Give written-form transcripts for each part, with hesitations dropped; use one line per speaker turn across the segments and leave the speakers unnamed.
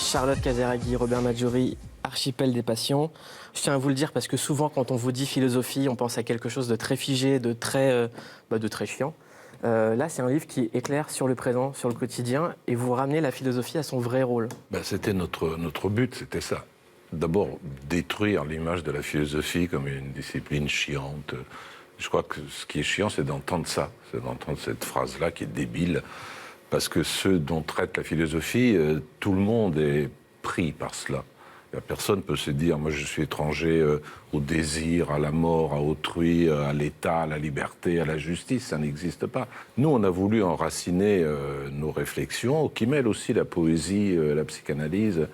Charlotte Casiraghi, Robert Maggiori, Archipel des passions. Je tiens à vous le dire parce que souvent, quand on vous dit philosophie, on pense à quelque chose de très figé, de très chiant. Là, c'est un livre qui éclaire sur le présent, sur le quotidien, et vous ramenez la philosophie à son vrai rôle.
C'était notre but, c'était ça. D'abord, détruire l'image de la philosophie comme une discipline chiante. Je crois que ce qui est chiant, c'est d'entendre ça, c'est d'entendre cette phrase-là qui est débile, parce que ce dont traite la philosophie, tout le monde est pris par cela. Personne ne peut se dire, moi je suis étranger au désir, à la mort, à autrui, à l'État, à la liberté, à la justice, ça n'existe pas. Nous, on a voulu enraciner nos réflexions, qui mêlent aussi la poésie, la psychanalyse,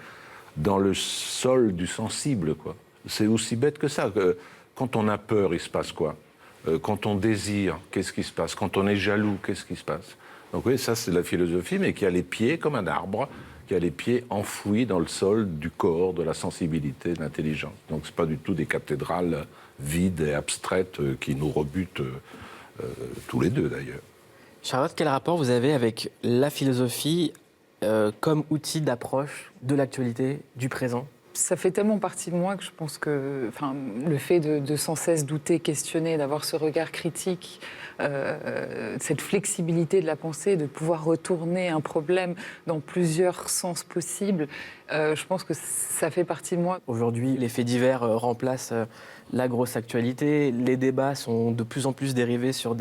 dans le sol du sensible, quoi. C'est aussi bête que ça. Quand on a peur, il se passe quoi ? Quand on désire, qu'est-ce qui se passe ? Quand on est jaloux, qu'est-ce qui se passe ? Donc oui, ça c'est la philosophie, mais qui a les pieds comme un arbre, qui a les pieds enfouis dans le sol du corps, de la sensibilité, de l'intelligence. Donc c'est pas du tout des cathédrales vides et abstraites qui nous rebutent tous les deux d'ailleurs.
Charlotte, quel rapport vous avez avec la philosophie comme outil d'approche de l'actualité, du présent ?
Ça fait tellement partie de moi que je pense que le fait de sans cesse douter, questionner, d'avoir ce regard critique, cette flexibilité de la pensée, de pouvoir retourner un problème dans plusieurs sens possibles, je pense que ça fait partie de moi.
Aujourd'hui, les faits divers remplacent la grosse actualité. Les débats sont de plus en plus dérivés sur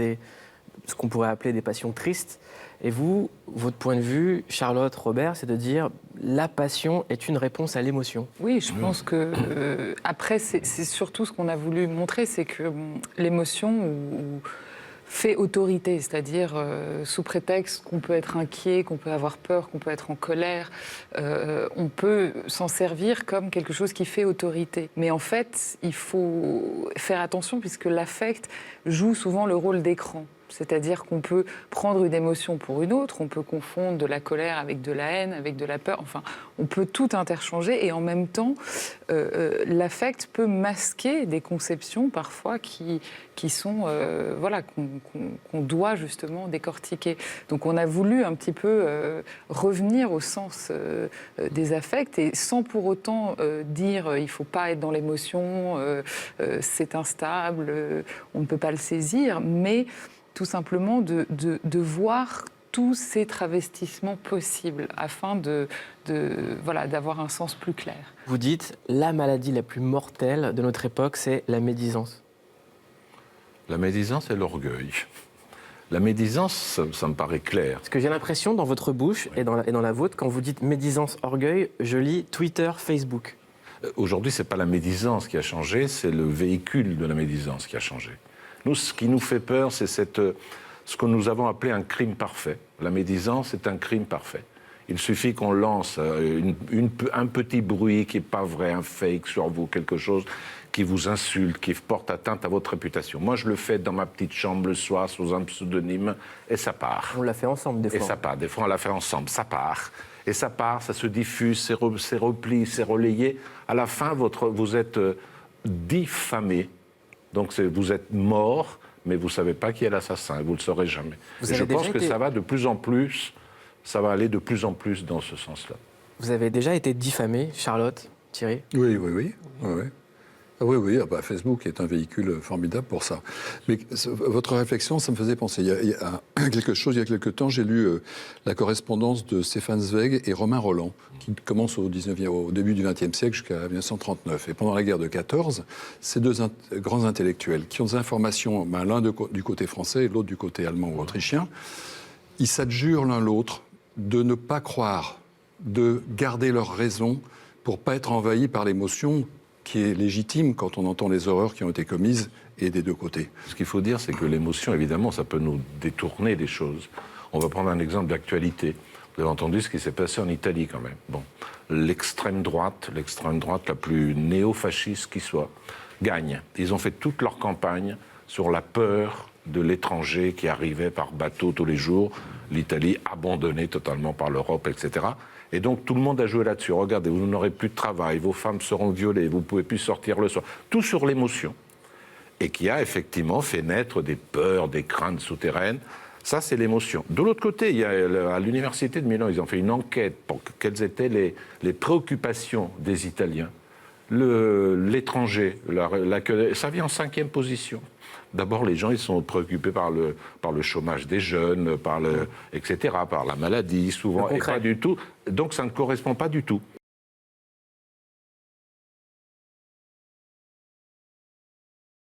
ce qu'on pourrait appeler des passions tristes. Et vous, votre point de vue, Charlotte, Robert, c'est de dire la passion est une réponse à l'émotion.
Oui, je pense que après, c'est surtout ce qu'on a voulu montrer, c'est que l'émotion fait autorité, c'est-à-dire sous prétexte qu'on peut être inquiet, qu'on peut avoir peur, qu'on peut être en colère, on peut s'en servir comme quelque chose qui fait autorité. Mais en fait, il faut faire attention puisque l'affect joue souvent le rôle d'écran. C'est-à-dire qu'on peut prendre une émotion pour une autre, on peut confondre de la colère avec de la haine, avec de la peur, enfin, on peut tout interchanger et en même temps, l'affect peut masquer des conceptions parfois qui sont, qu'on doit justement décortiquer. Donc on a voulu un petit peu revenir au sens des affects et sans pour autant dire il ne faut pas être dans l'émotion, c'est instable, on ne peut pas le saisir, mais tout simplement de voir tous ces travestissements possibles afin d'avoir un sens plus clair.
Vous dites, la maladie la plus mortelle de notre époque, c'est la médisance.
La médisance et l'orgueil. La médisance, ça me paraît clair.
Parce que j'ai l'impression, dans votre bouche et dans la vôtre, quand vous dites médisance, orgueil, je lis Twitter, Facebook.
Aujourd'hui, ce n'est pas la médisance qui a changé, c'est le véhicule de la médisance qui a changé. Nous, ce qui nous fait peur, c'est ce que nous avons appelé un crime parfait. La médisance est un crime parfait. Il suffit qu'on lance un petit bruit qui n'est pas vrai, un fake sur vous, quelque chose qui vous insulte, qui porte atteinte à votre réputation. Moi, je le fais dans ma petite chambre le soir, sous un pseudonyme, et ça part.
On l'a fait ensemble, des fois.
Et ça part. Des fois, on l'a fait ensemble. Ça part. Et ça part, ça se diffuse, c'est repli, c'est relayé. À la fin, vous êtes diffamé. Donc vous êtes mort, mais vous ne savez pas qui est l'assassin, et vous ne le saurez jamais. Et je pense que ça va aller de plus en plus dans ce sens-là.
Vous avez déjà été diffamé, Charlotte, Thierry ?
Oui. Oui, Facebook est un véhicule formidable pour ça. Mais votre réflexion, ça me faisait penser. Il y a quelque temps, j'ai lu la correspondance de Stéphane Zweig et Romain Roland, qui commence au début du XXe siècle jusqu'à 1939. Et pendant la guerre de 14, ces deux grands intellectuels, qui ont des informations, l'un du côté français et l'autre du côté allemand ou autrichien, ils s'adjurent l'un l'autre de ne pas croire, de garder leur raison pour ne pas être envahis par l'émotion qui est légitime quand on entend les horreurs qui ont été commises et des deux côtés.
Ce qu'il faut dire, c'est que l'émotion, évidemment, ça peut nous détourner des choses. On va prendre un exemple d'actualité. Vous avez entendu ce qui s'est passé en Italie, quand même. Bon, l'extrême droite la plus néo-fasciste qui soit, gagne. Ils ont fait toute leur campagne sur la peur de l'étranger qui arrivait par bateau tous les jours, l'Italie abandonnée totalement par l'Europe, etc. Et donc tout le monde a joué là-dessus. Regardez, vous n'aurez plus de travail, vos femmes seront violées, vous ne pouvez plus sortir le soir. Tout sur l'émotion. Et qui a effectivement fait naître des peurs, des craintes souterraines. Ça, c'est l'émotion. De l'autre côté, il y a, à l'université de Milan, ils ont fait une enquête pour quelles étaient les préoccupations des Italiens. L'étranger, ça vient en 5e position. D'abord, les gens ils sont préoccupés par le chômage des jeunes, etc., par la maladie, souvent, et pas du tout. Donc, ça ne correspond pas du tout.